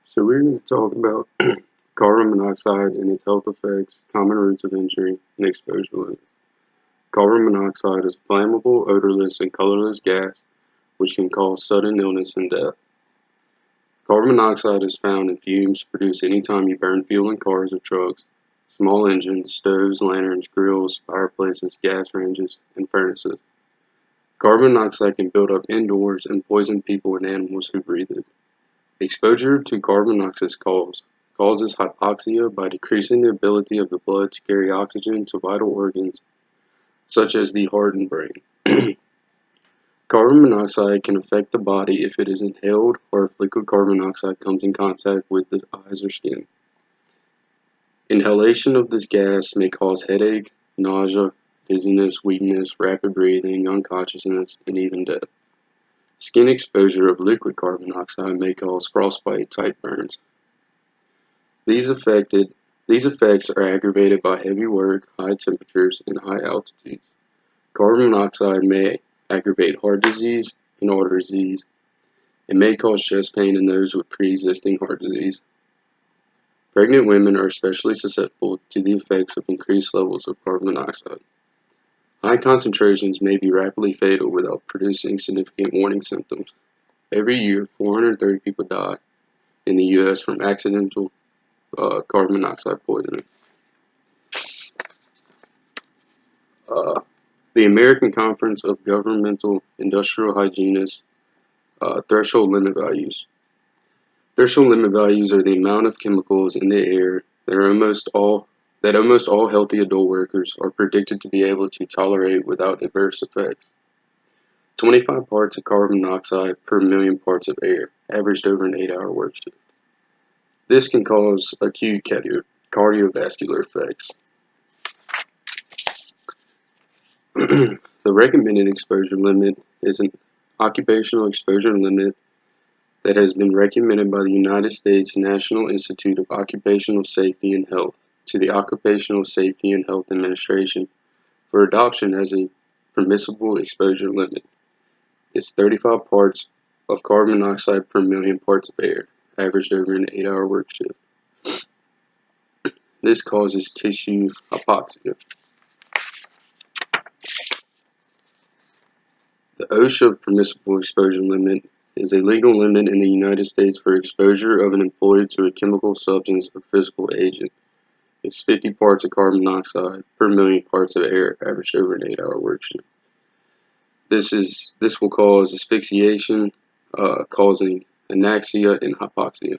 So we're going to talk about carbon monoxide and its health effects, common routes of injury, and exposure limits. Carbon monoxide is a flammable, odorless, and colorless gas which can cause sudden illness and death. Carbon monoxide is found in fumes produced anytime you burn fuel in cars or trucks, small engines, stoves, lanterns, grills, fireplaces, gas ranges, and furnaces. Carbon monoxide can build up indoors and poison people and animals who breathe it. Exposure to carbon monoxide causes hypoxia by decreasing the ability of the blood to carry oxygen to vital organs such as the heart and brain. Carbon monoxide can affect the body if it is inhaled or if liquid carbon monoxide comes in contact with the eyes or skin. Inhalation of this gas may cause headache, nausea, dizziness, weakness, rapid breathing, unconsciousness, and even death. Skin exposure of liquid carbon monoxide may cause frostbite type burns. These effects are aggravated by heavy work, high temperatures, and high altitudes. Carbon monoxide may aggravate heart disease and artery disease. It may cause chest pain in those with pre-existing heart disease. Pregnant women are especially susceptible to the effects of increased levels of carbon monoxide. High concentrations may be rapidly fatal without producing significant warning symptoms. Every year, 430 people die in the U.S. from accidental carbon monoxide poisoning. The American Conference of Governmental Industrial Hygienists threshold limit values. Threshold limit values are the amount of chemicals in the air that almost all healthy adult workers are predicted to be able to tolerate without adverse effects. 25 parts of carbon monoxide per million parts of air, averaged over an 8-hour work shift. This can cause acute cardiovascular effects. The recommended exposure limit is an occupational exposure limit that has been recommended by the United States National Institute of Occupational Safety and Health to the Occupational Safety and Health Administration for adoption as a permissible exposure limit. It's 35 parts of carbon monoxide per million parts of air, averaged over an 8-hour work shift. This causes tissue hypoxia. The OSHA permissible exposure limit is a legal limit in the United States for exposure of an employee to a chemical substance or physical agent. It's 50 parts of carbon monoxide per million parts of air, averaged over an 8-hour work shift. This will cause asphyxiation, causing anaxia and hypoxia.